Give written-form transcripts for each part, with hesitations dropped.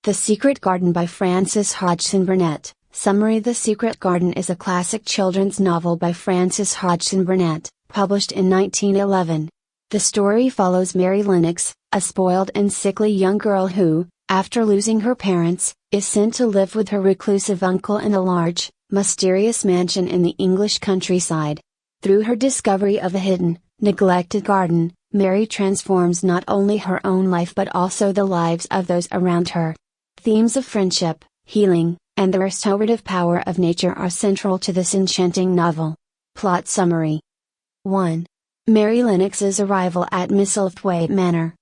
The Secret Garden by Frances Hodgson Burnett. Summary: The Secret Garden is a classic children's novel by Frances Hodgson Burnett, published in 1911. The story follows Mary Lennox, a spoiled and sickly young girl who, after losing her parents, is sent to live with her reclusive uncle in a large, mysterious mansion in the English countryside. Through her discovery of a hidden, neglected garden, Mary transforms not only her own life but also the lives of those around her. Themes of friendship, healing, and the restorative power of nature are central to this enchanting novel. Plot summary. 1. Mary Lennox's arrival at Misselthwaite Manor.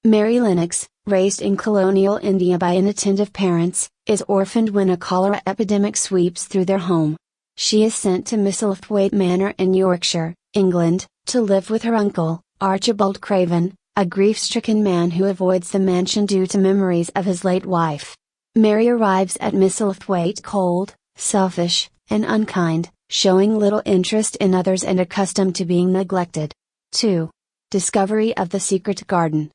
Mary Lennox, raised in colonial India by inattentive parents, is orphaned when a cholera epidemic sweeps through their home. She is sent to Misselthwaite Manor in Yorkshire, England, to live with her uncle, Archibald Craven, a grief-stricken man who avoids the mansion due to memories of his late wife. Mary arrives at Misselthwaite cold, selfish, and unkind, showing little interest in others and accustomed to being neglected. 2. Discovery of the Secret Garden.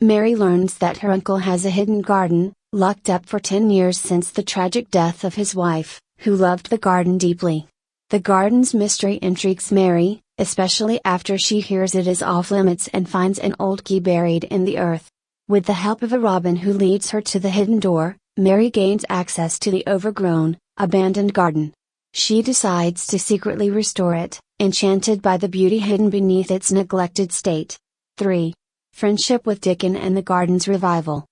Mary learns that her uncle has a hidden garden, locked up for 10 years since the tragic death of his wife, who loved the garden deeply. The garden's mystery intrigues Mary, especially after she hears it is off limits and finds an old key buried in the earth. With the help of a robin who leads her to the hidden door, Mary gains access to the overgrown, abandoned garden. She decides to secretly restore it, enchanted by the beauty hidden beneath its neglected state. 3. Friendship with Dickon and the garden's revival.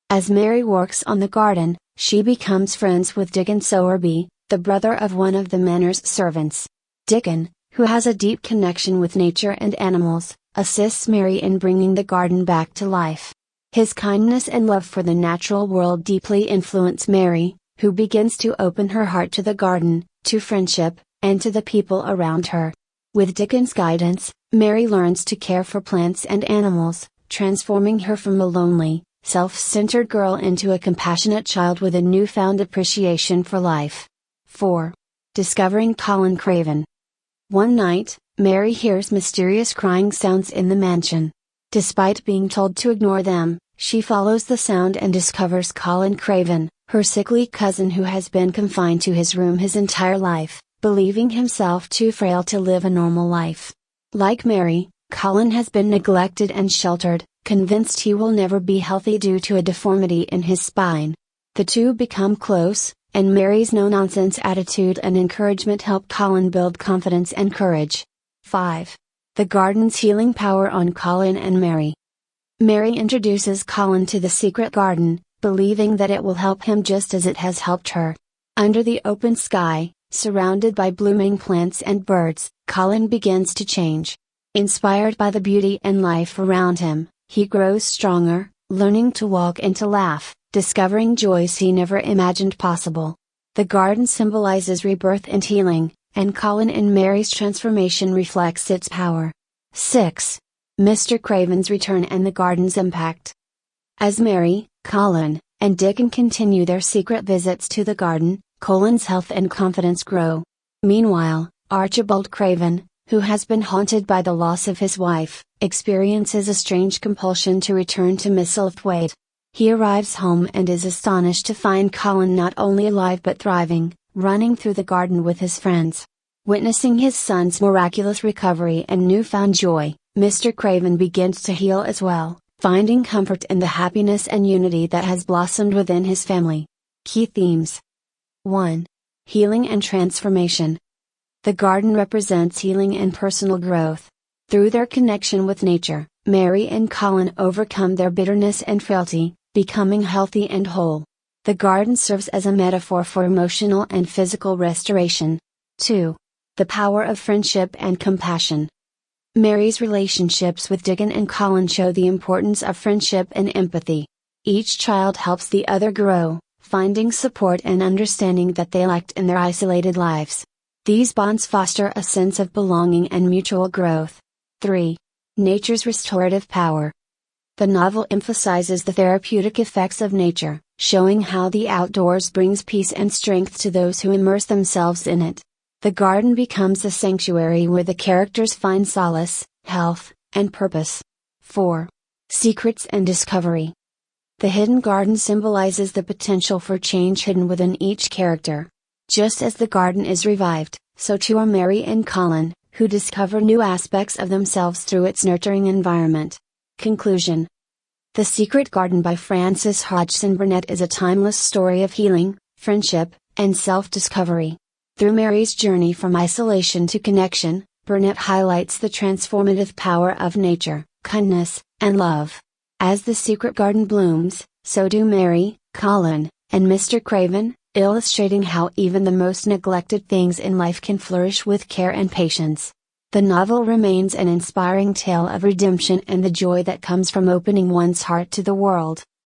As Mary works on the garden, she becomes friends with Dickon Sowerby, the brother of one of the manor's servants. Dickon, who has a deep connection with nature and animals, assists Mary in bringing the garden back to life. His kindness and love for the natural world deeply influence Mary, who begins to open her heart to the garden, to friendship, and to the people around her. With Dickon's guidance, Mary learns to care for plants and animals, transforming her from a lonely, self-centered girl into a compassionate child with a newfound appreciation for life. 4. Discovering Colin Craven. One night, Mary hears mysterious crying sounds in the mansion. Despite being told to ignore them, she follows the sound and discovers Colin Craven, her sickly cousin who has been confined to his room his entire life, believing himself too frail to live a normal life. Like Mary, Colin has been neglected and sheltered, convinced he will never be healthy due to a deformity in his spine. The two become close, and Mary's no-nonsense attitude and encouragement help Colin build confidence and courage. 5. The garden's healing power on Colin and Mary. Mary introduces Colin to the secret garden, believing that it will help him just as it has helped her. Under the open sky, surrounded by blooming plants and birds, Colin begins to change. Inspired by the beauty and life around him, he grows stronger, learning to walk and to laugh, discovering joys he never imagined possible. The garden symbolizes rebirth and healing, and Colin and Mary's transformation reflects its power. 6. Mr. Craven's return and the garden's impact. As Mary, Colin, and Dickon continue their secret visits to the garden, Colin's health and confidence grow. Meanwhile, Archibald Craven, who has been haunted by the loss of his wife, experiences a strange compulsion to return to Misselthwaite. He arrives home and is astonished to find Colin not only alive but thriving, running through the garden with his friends. Witnessing his son's miraculous recovery and newfound joy, Mr. Craven begins to heal as well, finding comfort in the happiness and unity that has blossomed within his family. Key themes. 1. Healing and transformation. The garden represents healing and personal growth. Through their connection with nature, Mary and Colin overcome their bitterness and frailty, becoming healthy and whole. The garden serves as a metaphor for emotional and physical restoration. 2. The power of friendship and compassion. Mary's relationships with Dickon and Colin show the importance of friendship and empathy. Each child helps the other grow, finding support and understanding that they lacked in their isolated lives. These bonds foster a sense of belonging and mutual growth. 3. Nature's restorative power. The novel emphasizes the therapeutic effects of nature, showing how the outdoors brings peace and strength to those who immerse themselves in it. The garden becomes a sanctuary where the characters find solace, health, and purpose. 4. Secrets and discovery. The hidden garden symbolizes the potential for change hidden within each character. Just as the garden is revived, so too are Mary and Colin, who discover new aspects of themselves through its nurturing environment. Conclusion. The Secret Garden by Frances Hodgson Burnett is a timeless story of healing, friendship, and self-discovery. Through Mary's journey from isolation to connection, Burnett highlights the transformative power of nature, kindness, and love. As the secret garden blooms, so do Mary, Colin, and Mr. Craven, illustrating how even the most neglected things in life can flourish with care and patience. The novel remains an inspiring tale of redemption and the joy that comes from opening one's heart to the world.